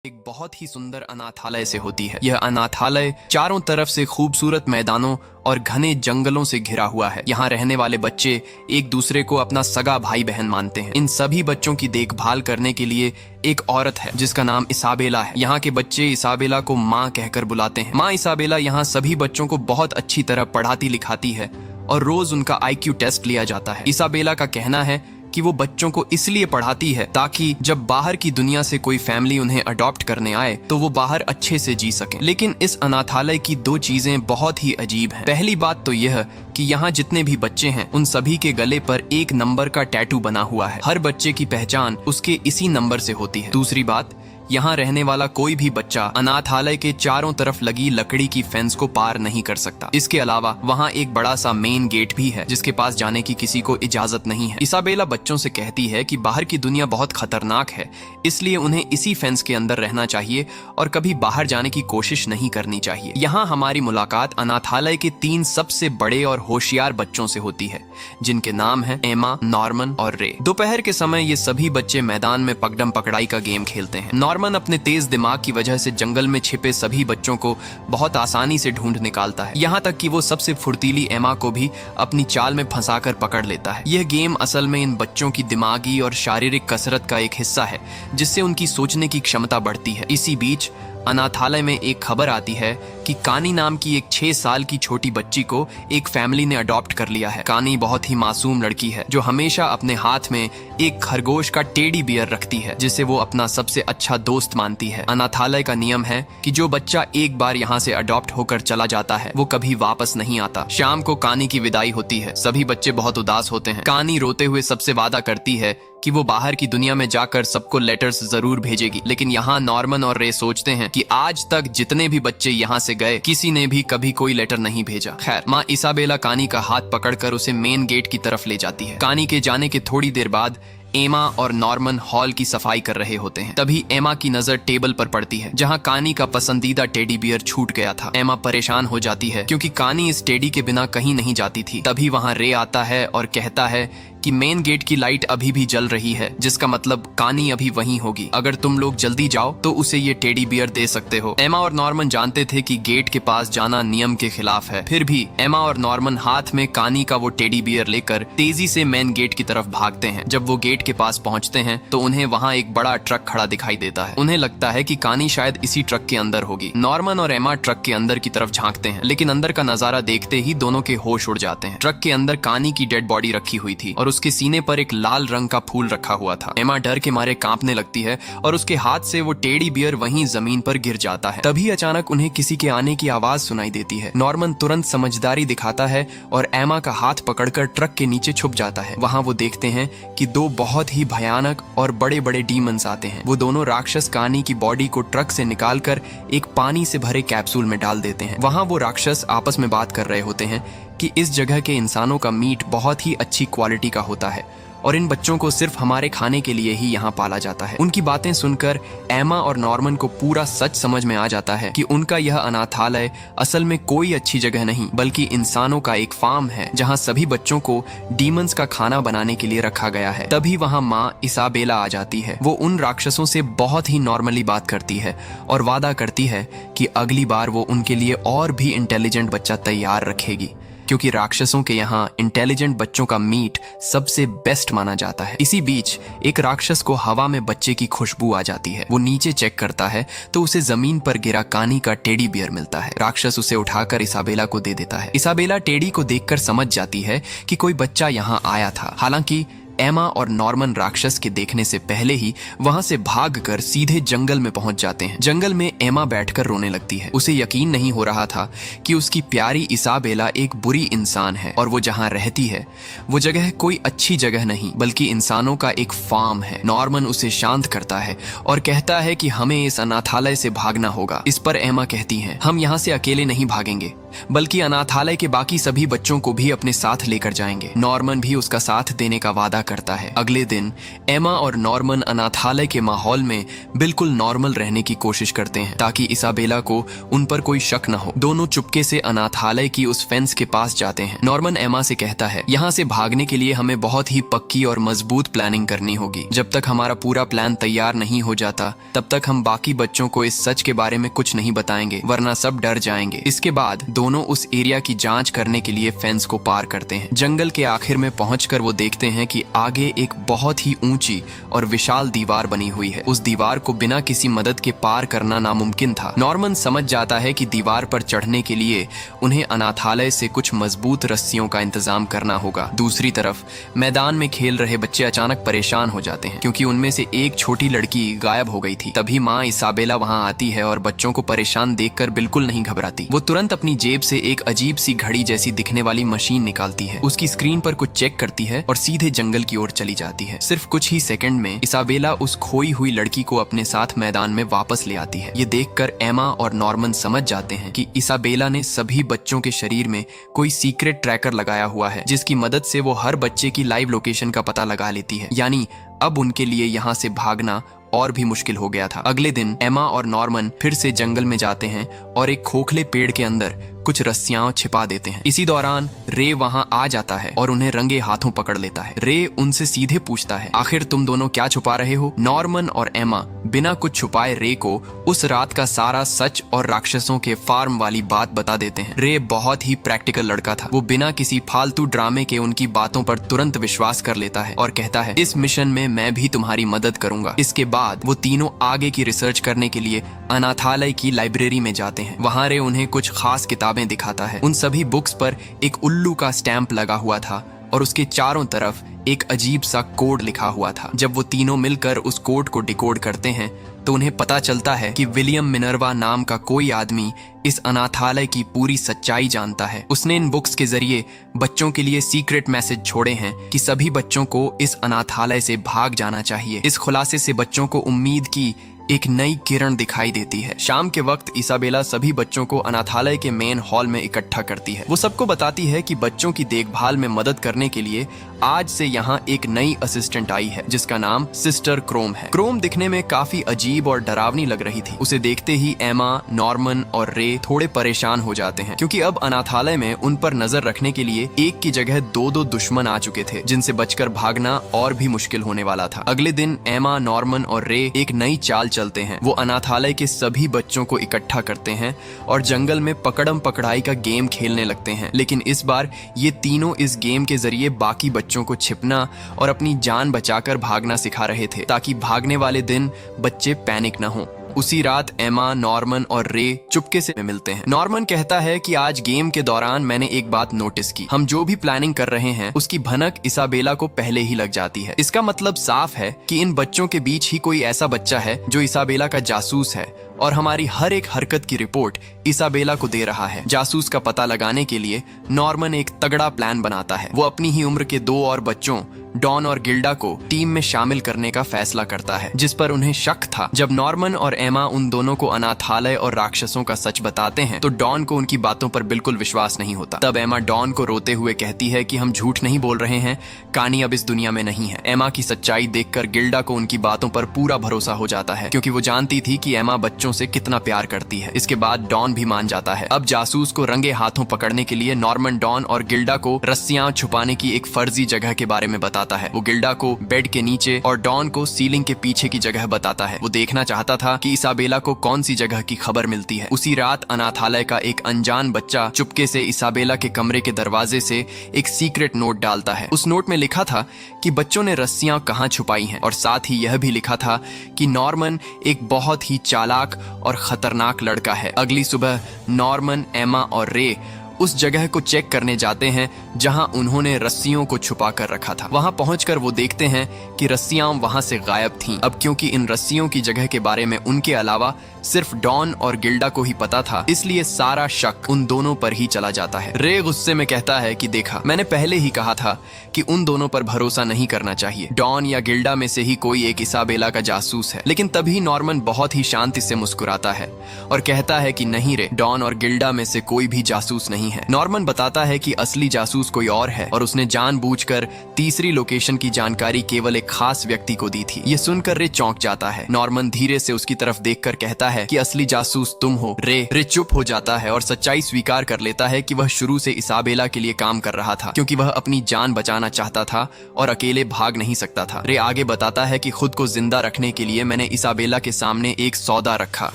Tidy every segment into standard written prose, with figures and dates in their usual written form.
एक बहुत ही सुंदर अनाथालय से होती है। यह अनाथालय चारों तरफ से खूबसूरत मैदानों और घने जंगलों से घिरा हुआ है। यहाँ रहने वाले बच्चे एक दूसरे को अपना सगा भाई बहन मानते हैं। इन सभी बच्चों की देखभाल करने के लिए एक औरत है जिसका नाम इसाबेला है। यहाँ के बच्चे इसाबेला को माँ कहकर बुलाते हैं। माँ इसाबेला यहाँ सभी बच्चों को बहुत अच्छी तरह पढ़ाती लिखाती है और रोज उनका IQ टेस्ट लिया जाता है। इसाबेला का कहना है कि वो बच्चों को इसलिए पढ़ाती है ताकि जब बाहर की दुनिया से कोई फैमिली उन्हें अडॉप्ट करने आए तो वो बाहर अच्छे से जी सके। लेकिन इस अनाथालय की दो चीजें बहुत ही अजीब हैं। पहली बात तो यह कि यहाँ जितने भी बच्चे हैं उन सभी के गले पर एक नंबर का टैटू बना हुआ है। हर बच्चे की पहचान उसके इसी नंबर से होती है। दूसरी बात, यहाँ रहने वाला कोई भी बच्चा अनाथालय के चारों तरफ लगी लकड़ी की फेंस को पार नहीं कर सकता। इसके अलावा वहाँ एक बड़ा सा मेन गेट भी है जिसके पास जाने की किसी को इजाजत नहीं है। इसाबेला बच्चों से कहती है कि बाहर की दुनिया बहुत खतरनाक है, इसलिए उन्हें इसी फेंस के अंदर रहना चाहिए और कभी बाहर जाने की कोशिश नहीं करनी चाहिए। यहाँ हमारी मुलाकात अनाथालय के 3 सबसे बड़े और होशियार बच्चों से होती है जिनके नाम है एमा, नॉर्मन और रे। दोपहर के समय ये सभी बच्चे मैदान में पकड़म पकड़ाई का गेम खेलते हैं। नॉर्मन अपने तेज दिमाग की वजह से जंगल में छिपे सभी बच्चों को बहुत आसानी से ढूंढ निकालता है, यहाँ तक कि वो सबसे फुर्तीली एमा को भी अपनी चाल में फंसाकर पकड़ लेता है। यह गेम असल में इन बच्चों की दिमागी और शारीरिक कसरत का एक हिस्सा है जिससे उनकी सोचने की क्षमता बढ़ती है। इसी बीच अनाथालय में एक खबर आती है कि कानी नाम की एक 6 साल की छोटी बच्ची को एक फैमिली ने अडॉप्ट कर लिया है। कानी बहुत ही मासूम लड़की है जो हमेशा अपने हाथ में एक खरगोश का टेडी बियर रखती है जिसे वो अपना सबसे अच्छा दोस्त मानती है। अनाथालय का नियम है कि जो बच्चा एक बार यहाँ से अडॉप्ट होकर चला जाता है वो कभी वापस नहीं आता। शाम को कानी की विदाई होती है। सभी बच्चे बहुत उदास होते हैं। कानी रोते हुए सबसे वादा करती है कि वो बाहर की दुनिया में जाकर सबको लेटर्स जरूर भेजेगी। लेकिन यहाँ नॉर्मन और रे सोचते हैं कि आज तक जितने भी बच्चे यहाँ से गए किसी ने भी कभी कोई लेटर नहीं भेजा। खैर, माँ इसाबेला कानी का हाथ पकड़कर उसे मेन गेट की तरफ ले जाती है। कानी के जाने के थोड़ी देर बाद एमा और नॉर्मन हॉल की सफाई कर रहे होते हैं। तभी एमा की नजर टेबल पर पड़ती है जहां कानी का पसंदीदा टेडी बियर छूट गया था। एमा परेशान हो जाती है क्योंकि कानी इस टेडी के बिना कहीं नहीं जाती थी। तभी वहां रे आता है और कहता है कि मेन गेट की लाइट अभी भी जल रही है जिसका मतलब कानी अभी वहीं होगी। अगर तुम लोग जल्दी जाओ तो उसे ये टेडी बियर दे सकते हो। एमा और नॉर्मन जानते थे कि गेट के पास जाना नियम के खिलाफ है, फिर भी एमा और नॉर्मन हाथ में कानी का वो टेडी बियर लेकर तेजी से मेन गेट की तरफ भागते हैं। जब वो गेट के पास पहुंचते हैं तो उन्हें वहां एक बड़ा ट्रक खड़ा दिखाई देता है। उन्हें लगता है कि कानी शायद इसी ट्रक के अंदर होगी। नॉर्मन और एमा ट्रक के अंदर की तरफ झांकते हैं लेकिन अंदर का नजारा देखते ही दोनों के होश उड़ जाते हैं। ट्रक के अंदर कानी की डेड बॉडी रखी हुई थी और उसके सीने पर एक लाल रंग का फूल रखा हुआ था। एमा डर के मारे कांपने लगती है और उसके हाथ से वो टेडी बियर वहीं जमीन पर गिर जाता है। तभी अचानक उन्हें किसी के आने की आवाज सुनाई देती है। नॉर्मन तुरंत समझदारी दिखाता है और एमा का हाथ पकड़कर ट्रक के नीचे छुप जाता है। वहां वो देखते हैं कि 2 बहुत ही भयानक और बड़े बड़े डीमंस आते हैं। वो दोनों राक्षस कानी की बॉडी को ट्रक से निकालकर एक पानी से भरे कैप्सूल में डाल देते हैं। वहां वो राक्षस आपस में बात कर रहे होते हैं कि इस जगह के इंसानों का मीट बहुत ही अच्छी क्वालिटी का होता है और इन बच्चों को सिर्फ हमारे खाने के लिए ही यहाँ पाला जाता है। उनकी बातें सुनकर एमा और नॉर्मन को पूरा सच समझ में आ जाता है कि उनका यह अनाथालय असल में कोई अच्छी जगह नहीं बल्कि इंसानों का एक फार्म है जहाँ सभी बच्चों को डीमंस का खाना बनाने के लिए रखा गया है। तभी वहाँ माँ इसाबेला आ जाती है। वो उन राक्षसों से बहुत ही नॉर्मली बात करती है और वादा करती है कि अगली बार वो उनके लिए और भी इंटेलिजेंट बच्चा तैयार रखेगी क्योंकि राक्षसों के यहाँ इंटेलिजेंट बच्चों का मीट सबसे बेस्ट माना जाता है। इसी बीच एक राक्षस को हवा में बच्चे की खुशबू आ जाती है। वो नीचे चेक करता है तो उसे जमीन पर गिरा कानी का टेडी बियर मिलता है। राक्षस उसे उठाकर इसाबेला को दे देता है। इसाबेला टेडी को देखकर समझ जाती है कि कोई बच्चा यहाँ आया था। हालांकि एमा और नॉर्मन राक्षस के देखने से पहले ही वहां से भागकर सीधे जंगल में पहुंच जाते हैं। जंगल में एमा बैठकर रोने लगती है। उसे यकीन नहीं हो रहा था कि उसकी प्यारी इसाबेला एक बुरी इंसान है और वो जहां रहती है वो जगह कोई अच्छी जगह नहीं बल्कि इंसानों का एक फार्म है। नॉर्मन उसे शांत करता है और कहता है कि हमें इस अनाथालय से भागना होगा। इस पर एमा कहती है, हम यहाँ से अकेले नहीं भागेंगे, बल्कि अनाथालय के बाकी सभी बच्चों को भी अपने साथ लेकर जाएंगे। नॉर्मन भी उसका साथ देने का वादा करता है। अगले दिन एमा और नॉर्मन अनाथालय के माहौल में बिल्कुल नॉर्मल रहने की कोशिश करते हैं ताकि इसाबेला को उन पर कोई शक न हो। दोनों चुपके से अनाथालय की उस फेंस के पास जाते हैं। नॉर्मन एमा से कहता है, यहाँ से भागने के लिए हमें बहुत ही पक्की और मजबूत प्लानिंग करनी होगी। जब तक हमारा पूरा प्लान तैयार नहीं हो जाता तब तक हम बाकी बच्चों को इस सच के बारे में कुछ नहीं बताएंगे, वरना सब डर जाएंगे। इसके बाद दोनों उस एरिया की जांच करने के लिए फेंस को पार करते हैं। जंगल के आखिर में पहुंचकर वो देखते हैं कि आगे एक बहुत ही ऊंची और विशाल दीवार बनी हुई है। उस दीवार को बिना किसी मदद के पार करना नामुमकिन था। नॉर्मन समझ जाता है कि दीवार पर चढ़ने के लिए उन्हें अनाथालय से कुछ मजबूत रस्सियों का इंतजाम करना होगा। दूसरी तरफ मैदान में खेल रहे बच्चे अचानक परेशान हो जाते हैं क्योंकि उनमें से एक छोटी लड़की गायब हो गई थी। तभी माँ इसाबेला वहां आती है और बच्चों को परेशान देखकर बिल्कुल नहीं घबराती। वो तुरंत अपनी जेब से एक अजीब सी घड़ी जैसी दिखने वाली मशीन निकालती है, उसकी स्क्रीन पर कुछ चेक करती है और सीधे जंगल की ओर चली जाती है। सिर्फ कुछ ही सेकंड में इसाबेला उस खोई हुई लड़की को अपने साथ मैदान में वापस ले आती है। ये देखकर एमा और नॉर्मन समझ जाते हैं कि इसाबेला ने सभी बच्चों के शरीर में कोई सीक्रेट ट्रैकर लगाया हुआ है जिसकी मदद से वो हर बच्चे की लाइव लोकेशन का पता लगा लेती है। यानी अब उनके लिए यहाँ से भागना और भी मुश्किल हो गया था। अगले दिन एमा और नॉर्मन फिर से जंगल में जाते हैं और एक खोखले पेड़ के अंदर कुछ रस्सियां छिपा देते हैं। इसी दौरान रे वहां आ जाता है और उन्हें रंगे हाथों पकड़ लेता है। रे उनसे सीधे पूछता है, आखिर तुम दोनों क्या छुपा रहे हो? नॉर्मन और एमा बिना कुछ छुपाए रे को उस रात का सारा सच और राक्षसों के फार्म वाली बात बता देते हैं। रे बहुत ही प्रैक्टिकल लड़का था। वो बिना किसी फालतू ड्रामे के उनकी बातों पर तुरंत विश्वास कर लेता है और कहता है, इस मिशन में मैं भी तुम्हारी मदद करूंगा। इसके बाद वो तीनों आगे की रिसर्च करने के लिए अनाथालय की लाइब्रेरी में जाते हैं। वहां रे उन्हें कुछ खास किताबें दिखाता है। उन सभी बुक्स पर एक उल्लू का स्टैंप लगा हुआ था और उसके चारों तरफ एक अजीब सा कोड लिखा हुआ था। जब वो तीनों मिलकर उस कोड को डिकोड करते हैं तो उन्हें पता चलता है कि विलियम मिनर्वा नाम का कोई आदमी इस अनाथालय की पूरी सच्चाई जानता है। उसने इन बुक्स के जरिए बच्चों के लिए सीक्रेट मैसेज छोड़े हैं कि सभी बच्चों को इस अनाथालय से भाग जाना चाहिए। इस खुलासे से बच्चों को उम्मीद की एक नई किरण दिखाई देती है। शाम के वक्त इसाबेला सभी बच्चों को अनाथालय के मेन हॉल में इकट्ठा करती है। वो सबको बताती है कि बच्चों की देखभाल में मदद करने के लिए आज से यहाँ एक नई असिस्टेंट आई है जिसका नाम सिस्टर क्रोम है। क्रोम दिखने में काफी अजीब और डरावनी लग रही थी। उसे देखते ही एमा, नॉर्मन और रे थोड़े परेशान हो जाते हैं क्योंकि अब अनाथालय में उन पर नजर रखने के लिए एक की जगह दो दुश्मन आ चुके थे जिनसे बचकर भागना और भी मुश्किल होने वाला था। अगले दिन एमा, नॉर्मन और रे एक नई चाल चलते हैं। वो अनाथालय के सभी बच्चों को इकट्ठा करते हैं और जंगल में पकड़म पकड़ाई का गेम खेलने लगते हैं। लेकिन इस बार ये तीनों इस गेम के जरिए बाकी बच्चों को छिपना और अपनी जान बचाकर भागना सिखा रहे थे ताकि भागने वाले दिन बच्चे पैनिक न हों। उसी रात एमा, नॉर्मन और रे चुपके से मिलते हैं। नॉर्मन कहता है कि आज गेम के दौरान मैंने एक बात नोटिस की। हम जो भी प्लानिंग कर रहे हैं उसकी भनक इसाबेला को पहले ही लग जाती है। इसका मतलब साफ है कि इन बच्चों के बीच ही कोई ऐसा बच्चा है जो इसाबेला का जासूस है और हमारी हर एक हरकत की रिपोर्ट इसाबेला को दे रहा है। जासूस का पता लगाने के लिए नॉर्मन एक तगड़ा प्लान बनाता है। वो अपनी ही उम्र के दो और बच्चों डॉन और गिल्डा को टीम में शामिल करने का फैसला करता है जिस पर उन्हें शक था। जब नॉर्मन और एमा उन दोनों को अनाथालय और राक्षसों का सच बताते हैं तो डॉन को उनकी बातों पर बिल्कुल विश्वास नहीं होता। तब एमा डॉन को रोते हुए कहती है कि हम झूठ नहीं बोल रहे हैं, कानी अब इस दुनिया में नहीं है। एमा की सच्चाई देखकर गिल्डा को उनकी बातों पर पूरा भरोसा हो जाता है क्योंकि वो जानती थी कि एमा बच्चों से कितना प्यार करती है। इसके बाद डॉन भी मान जाता है। अब जासूस को रंगे हाथों पकड़ने के लिए नॉर्मन डॉन और गिल्डा को रस्सियां छुपाने की एक फर्जी जगह के बारे में बताता है। वो गिल्डा को बेड के नीचे और डॉन को सीलिंग के पीछे की जगह बताता है। वो देखना चाहता था कि इसाबेला को कौन सी जगह की खबर मिलती है। उसी रात अनाथालय का एक अनजान बच्चा चुपके से इसाबेला के कमरे के दरवाजे से एक सीक्रेट नोट डालता है। उस नोट में लिखा था कि बच्चों ने रस्सियां कहां छुपाई हैं और साथ ही यह भी लिखा था कि नॉर्मन एक बहुत ही चालाक और खतरनाक लड़का है। अगली सुबह नॉर्मन, एमा और रे उस जगह को चेक करने जाते हैं जहां उन्होंने रस्सियों को छुपा कर रखा था। वहां पहुंचकर वो देखते हैं कि रस्सियां वहां से गायब थीं। अब क्योंकि इन रस्सियों की जगह के बारे में उनके अलावा सिर्फ डॉन और गिल्डा को ही पता था, इसलिए सारा शक उन दोनों पर ही चला जाता है। रे गुस्से में कहता है कि देखा, मैंने पहले ही कहा था कि उन दोनों पर भरोसा नहीं करना चाहिए। डॉन या गिल्डा में से ही कोई एक इसाबेला का जासूस है। लेकिन तभी नॉर्मन बहुत ही शांति से मुस्कुराता है और कहता है कि नहीं रे, डॉन और गिल्डा में से कोई भी जासूस नहीं है। नॉर्मन बताता है कि असली जासूस कोई और है और उसने जानबूझकर तीसरी लोकेशन की जानकारी केवल एक खास व्यक्ति को दी थी। ये सुनकर रे चौंक जाता है। नॉर्मन धीरे से उसकी तरफ देखकर कहता है कि असली जासूस तुम हो। रे चुप हो जाता है और सच्चाई स्वीकार कर लेता है कि वह शुरू से इसाबेला के लिए काम कर रहा था, क्योंकि वह अपनी जान बचाना चाहता था और अकेले भाग नहीं सकता था। रे आगे बताता है कि खुद को जिंदा रखने के लिए मैंने इसाबेला के सामने एक सौदा रखा।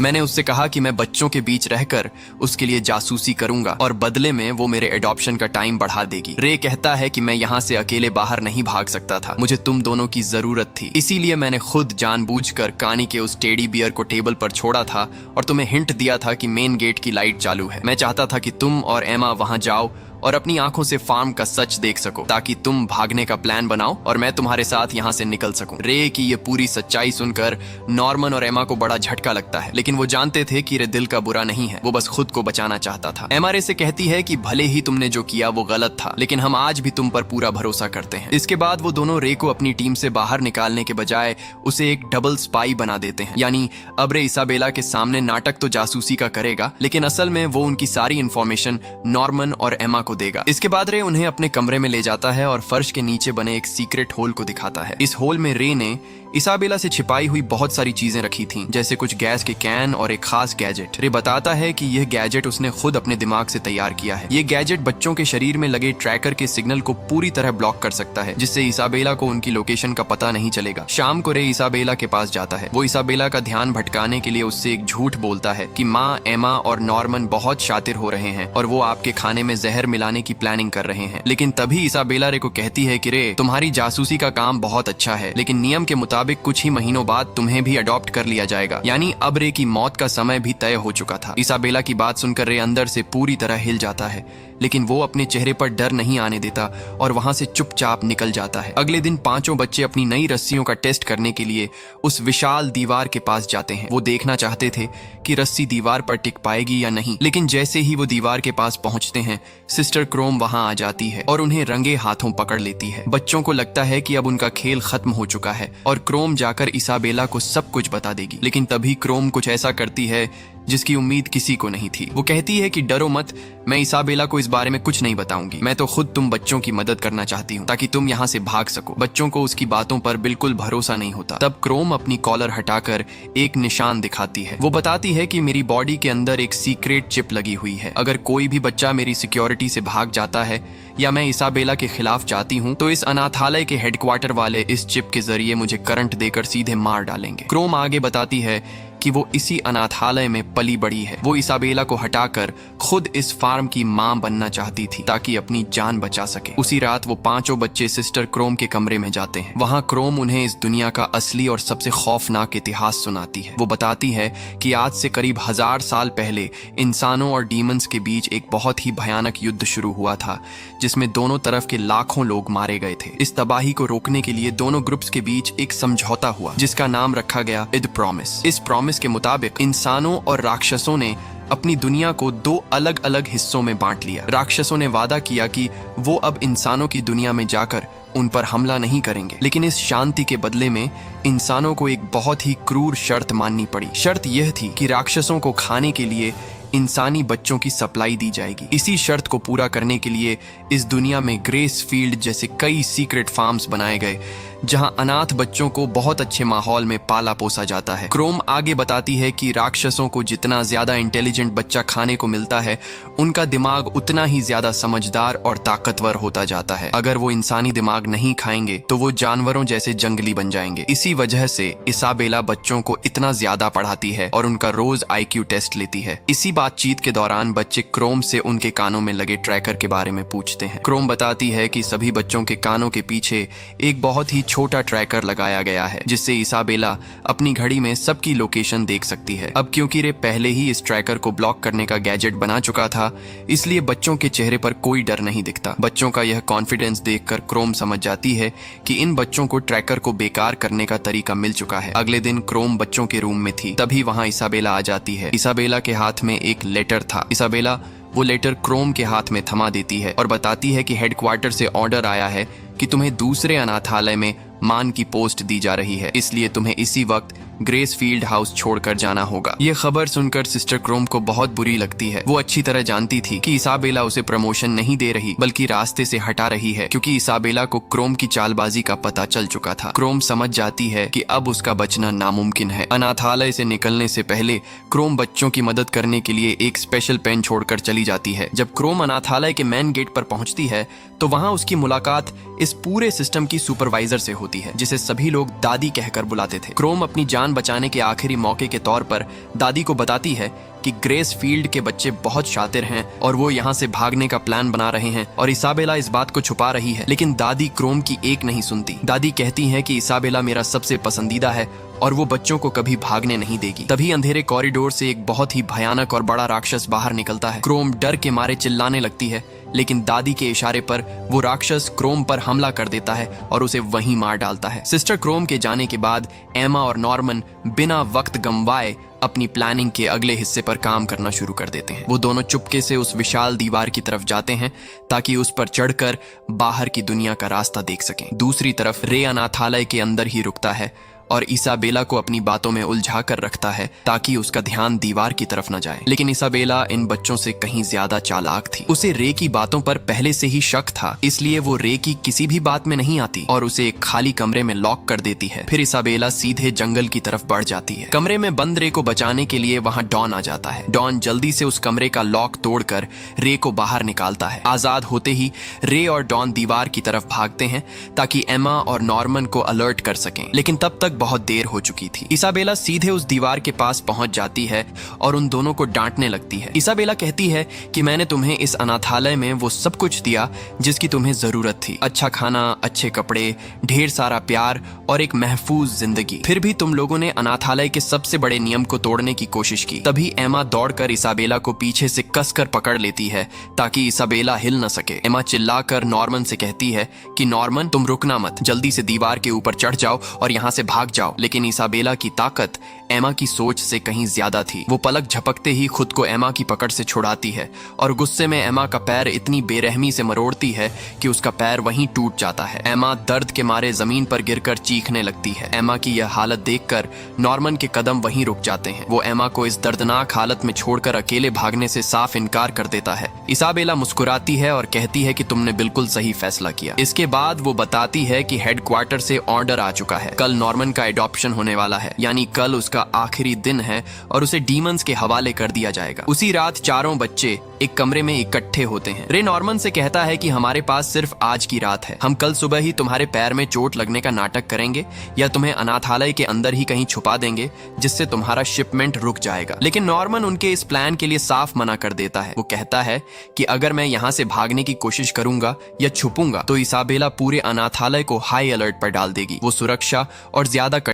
मैंने उससे कहा कि मैं बच्चों के बीच रहकर उसके लिए जासूसी करूंगा और बदले में वो मेरे एडॉप्शन का टाइम बढ़ा देगी। रे कहता है कि मैं यहाँ से अकेले बाहर नहीं भाग सकता था, मुझे तुम दोनों की जरूरत थी, इसीलिए मैंने खुद जानबूझकर कानी के उस टेडी बियर को टेबल पर छोड़ा था और तुम्हें हिंट दिया था कि मेन गेट की लाइट चालू है। मैं चाहता था कि तुम और एमा वहां जाओ और अपनी आंखों से फार्म का सच देख सको, ताकि तुम भागने का प्लान बनाओ और मैं तुम्हारे साथ यहाँ से निकल सकूं। रे की ये पूरी सच्चाई सुनकर नॉर्मन और एमा को बड़ा झटका लगता है, लेकिन वो जानते थे कि रे दिल का बुरा नहीं है, वो बस खुद को बचाना चाहता था। एमा रे से कहती है कि भले ही तुमने जो किया वो गलत था, लेकिन हम आज भी तुम पर पूरा भरोसा करते हैं। इसके बाद वो दोनों रे को अपनी टीम से बाहर निकालने के बजाय उसे एक डबल स्पाई बना देते हैं। यानी अब रे इसाबेला के सामने नाटक तो जासूसी का करेगा, लेकिन असल में वो उनकी सारी इंफॉर्मेशन नॉर्मन और एमा को देगा। इसके बाद रे उन्हें अपने कमरे में ले जाता है और फर्श के नीचे बने एक सीक्रेट होल को दिखाता है। इस होल में रे ने इसाबेला से छिपाई हुई बहुत सारी चीजें रखी थीं, जैसे कुछ गैस के कैन और एक खास गैजेट। रे बताता है कि यह गैजेट उसने खुद अपने दिमाग से तैयार किया है। ये गैजेट बच्चों के शरीर में लगे ट्रैकर के सिग्नल को पूरी तरह ब्लॉक कर सकता है, जिससे इसाबेला को उनकी लोकेशन का पता नहीं चलेगा। शाम को रे इसाबेला के पास जाता है। वो इसाबेला का ध्यान भटकाने के लिए उससे एक झूठ बोलता है कि माँ, एमा और नॉर्मन बहुत शातिर हो रहे हैं और वो आपके खाने में जहर मिलाने की प्लानिंग कर रहे हैं। लेकिन तभी इसाबेला रे को कहती है कि रे, तुम्हारी जासूसी का काम बहुत अच्छा है, लेकिन नियम के मुताबिक कुछ ही महीनों बाद तुम्हें भी अडॉप्ट कर लिया जाएगा। यानी अब रे की मौत का समय भी तय हो चुका था। इसाबेला की बात सुनकर रे अंदर से पूरी तरह हिल जाता है, लेकिन वो अपने चेहरे पर डर नहीं आने देता और वहां से चुपचाप निकल जाता है। अगले दिन पांचों बच्चे अपनी नई रस्सियों का टेस्ट करने के लिए उस विशाल दीवार के पास जाते हैं। वो देखना चाहते थे कि रस्सी दीवार पर टिक पाएगी या नहीं, लेकिन जैसे ही वो दीवार के पास पहुंचते हैं, सिस्टर क्रोम वहां आ जाती है और उन्हें रंगे हाथों पकड़ लेती है। बच्चों को लगता है कि अब उनका खेल खत्म हो चुका है और क्रोम जाकर इसाबेला को सब कुछ बता देगी। लेकिन तभी क्रोम कुछ ऐसा करती है जिसकी उम्मीद किसी को नहीं थी। वो कहती है कि डरो मत, मैं इसाबेला को इस बारे में कुछ नहीं बताऊंगी। मैं तो खुद तुम बच्चों की मदद करना चाहती हूँ ताकि तुम यहाँ से भाग सको। बच्चों को उसकी बातों पर बिल्कुल भरोसा नहीं होता। तब क्रोम अपनी कॉलर हटाकर एक निशान दिखाती है। वो बताती है कि मेरी बॉडी के अंदर एक सीक्रेट चिप लगी हुई है। अगर कोई भी बच्चा मेरी सिक्योरिटी से भाग जाता है या मैं इसाबेला के खिलाफ जाती हूँ, तो इस अनाथालय के हेडक्वार्टर वाले इस चिप के जरिए मुझे करंट देकर सीधे मार डालेंगे। क्रोम आगे बताती है कि वो इसी अनाथालय में पली बड़ी है। वो इसाबेला को हटाकर खुद इस फार्म की मां बनना चाहती थी ताकि अपनी जान बचा सके। उसी रात वो पांचों बच्चे सिस्टर क्रोम के कमरे में जाते हैं। वहां क्रोम उन्हें इस दुनिया का असली और सबसे खौफनाक इतिहास सुनाती है। वो बताती है कि आज से करीब 1000 साल पहले इंसानों और डीमंस के बीच एक बहुत ही भयानक युद्ध शुरू हुआ था, जिसमें दोनों तरफ के लाखों लोग मारे गए थे। इस तबाही को रोकने के लिए दोनों ग्रुप्स के बीच एक समझौता हुआ, जिसका नाम रखा गया इद प्रॉमिस। इस प्रॉमिस के मुताबिक इंसानों और राक्षसों ने अपनी दुनिया को 2 अलग अलग हिस्सों में बांट लिया। राक्षसों ने वादा किया कि वो अब इंसानों की दुनिया में जाकर उन पर हमला नहीं करेंगे, लेकिन इस शांति के बदले में इंसानों को एक बहुत ही क्रूर शर्त माननी पड़ी। शर्त यह थी कि राक्षसों को खाने के लिए इंसानी बच्चों की सप्लाई दी जाएगी। इसी शर्त को पूरा करने के लिए इस दुनिया में ग्रेस फील्ड जैसे कई सीक्रेट फार्म्स बनाए गए, जहां अनाथ बच्चों को बहुत अच्छे माहौल में पाला पोसा जाता है। क्रोम आगे बताती है कि राक्षसों को जितना ज्यादा इंटेलिजेंट बच्चा खाने को मिलता है, उनका दिमाग उतना ही ज्यादा समझदार और ताकतवर होता जाता है। अगर वो इंसानी दिमाग नहीं खाएंगे तो वो जानवरों जैसे जंगली बन जाएंगे। इसी वजह से इसाबेला बच्चों को इतना ज्यादा पढ़ाती है और उनका रोज IQ टेस्ट लेती है। इसी बातचीत के दौरान बच्चे क्रोम से उनके कानों में लगे ट्रैकर के बारे में पूछते हैं। क्रोम बताती है कि सभी बच्चों के कानों के पीछे एक बहुत ही छोटा ट्रैकर लगाया गया है जिससे इसाबेला अपनी घड़ी में सबकी लोकेशन देख सकती है। अब क्योंकि रे पहले ही इस ट्रैकर को ब्लॉक करने का गैजेट बना चुका था, इसलिए बच्चों के चेहरे पर कोई डर नहीं दिखता। बच्चों का यह कॉन्फिडेंस देखकर क्रोम समझ जाती है कि इन बच्चों को ट्रैकर को बेकार करने का तरीका मिल चुका है। अगले दिन क्रोम बच्चों के रूम में थी, तभी वहां इसाबेला आ जाती है। इसाबेला के हाथ में एक लेटर था। इसाबेला वो लेटर क्रोम के हाथ में थमा देती है और बताती है कि हेडक्वार्टर से ऑर्डर आया है कि तुम्हें दूसरे अनाथालय में मान की पोस्ट दी जा रही है, इसलिए तुम्हें इसी वक्त ग्रेस फील्ड हाउस छोड़कर जाना होगा। यह खबर सुनकर सिस्टर क्रोम को बहुत बुरी लगती है। वो अच्छी तरह जानती थी कि इसाबेला उसे प्रमोशन नहीं दे रही बल्कि रास्ते से हटा रही है, क्योंकि इसाबेला को क्रोम की चालबाजी का पता चल चुका था। क्रोम समझ जाती है कि अब उसका बचना नामुमकिन है। अनाथालय से निकलने से पहले क्रोम बच्चों की मदद करने के लिए एक स्पेशल पेन छोड़कर चली जाती है। जब क्रोम अनाथालय के मेन गेट पर पहुंचती है तो वहां उसकी मुलाकात इस पूरे सिस्टम की सुपरवाइजर से होती है, जिसे सभी लोग दादी कहकर बुलाते थे। क्रोम अपनी जान बचाने के आखिरी मौके के तौर पर दादी को बताती है कि ग्रेस फील्ड के बच्चे बहुत शातिर हैं और वो यहाँ से भागने का प्लान बना रहे हैं, और इसाबेला इस बात को छुपा रही है। लेकिन दादी क्रोम की एक नहीं सुनती। दादी कहती है कि इसाबेला मेरा सबसे पसंदीदा है और वो बच्चों को कभी भागने नहीं देगी। तभी अंधेरे कॉरिडोर से एक बहुत ही भयानक और बड़ा राक्षस बाहर निकलता है। क्रोम डर के मारे चिल्लाने लगती है, लेकिन दादी के इशारे पर वो राक्षस क्रोम पर हमला कर देता है और उसे वहीं मार डालता है। सिस्टर क्रोम के जाने के बाद एमा और नॉर्मन बिना वक्त गंवाए अपनी प्लानिंग के अगले हिस्से पर काम करना शुरू कर देते हैं। वो दोनों चुपके से उस विशाल दीवार की तरफ जाते हैं ताकि उस पर चढ़कर बाहर की दुनिया का रास्ता देख सकें। दूसरी तरफ रे अनाथालय के अंदर ही रुकता है और इसाबेला को अपनी बातों में उलझा कर रखता है ताकि उसका ध्यान दीवार की तरफ न जाए। लेकिन इसाबेला इन बच्चों से कहीं ज्यादा चालाक थी। उसे रे की बातों पर पहले से ही शक था, इसलिए वो रे की किसी भी बात में नहीं आती और उसे एक खाली कमरे में लॉक कर देती है। फिर इसाबेला सीधे जंगल की तरफ बढ़ जाती है। कमरे में बंद रे को बचाने के लिए वहां डॉन आ जाता है। डॉन जल्दी से उस कमरे का लॉक तोड़कर रे को बाहर निकालता है। आजाद होते ही रे और डॉन दीवार की तरफ भागते हैं ताकि एमा और नॉर्मन को अलर्ट कर सकें, लेकिन तब तक बहुत देर हो चुकी थी। इसाबेला सीधे उस दीवार के पास पहुंच जाती है और उन दोनों को डांटने लगती है। इसाबेला कहती है कि मैंने तुम्हें इस अनाथालय में वो सब कुछ दिया जिसकी तुम्हें जरूरत थी, अच्छा खाना, अच्छे कपड़े, ढेर सारा प्यार और एक महफूज जिंदगी। फिर भी तुम लोगों ने अनाथालय के सबसे बड़े नियम को तोड़ने की कोशिश की। तभी एमा दौड़कर इसाबेला को पीछे से कसकर पकड़ लेती है ताकि इसाबेला हिल न सके। एमा चिल्लाकर नॉर्मन से कहती है कि नॉर्मन, तुम रुकना मत, जल्दी से दीवार के ऊपर चढ़ जाओ और यहाँ से भाग जाओ। लेकिन इसाबेला की ताकत एमा की सोच से कहीं ज्यादा थी। वो पलक झपकते ही खुद को एमा की पकड़ से छुड़ाती है और गुस्से में एमा का पैर इतनी बेरहमी से मरोड़ती है कि उसका पैर वहीं टूट जाता है। एमा दर्द के मारे जमीन पर गिरकर चीखने लगती है। एमा की यह हालत देखकर नॉर्मन के कदम वहीं रुक जाते हैं। वो एमा को इस दर्दनाक हालत में छोड़कर अकेले भागने से साफ इनकार कर देता है। इसाबेला मुस्कुराती है और कहती है कि तुमने बिल्कुल सही फैसला किया। इसके बाद वो बताती है कि हेडक्वार्टर से ऑर्डर आ चुका है। कल नॉर्मन का एडॉप्शन होने वाला है, यानी कल उसका आखिरी दिन है और उसे डीमंस के हवाले कर दिया जाएगा। उसी रात चारों बच्चे एक कमरे में इकट्ठे होते हैं। रे नॉर्मन से कहता है कि हमारे पास सिर्फ आज की रात है। हम कल सुबह ही तुम्हारे पैर में चोट लगने का नाटक करेंगे या तुम्हें अनाथालय के अंदर ही कहीं छुपा देंगे जिससे तुम्हारा शिपमेंट रुक जाएगा। लेकिन नॉर्मन उनके इस प्लान के लिए साफ मना कर देता है। वो कहता है कि अगर मैं यहाँ से भागने की कोशिश करूंगा या छुपूंगा तो इसाबेला पूरे अनाथालय को हाई अलर्ट पर डाल देगी। वो सुरक्षा और ज्यादा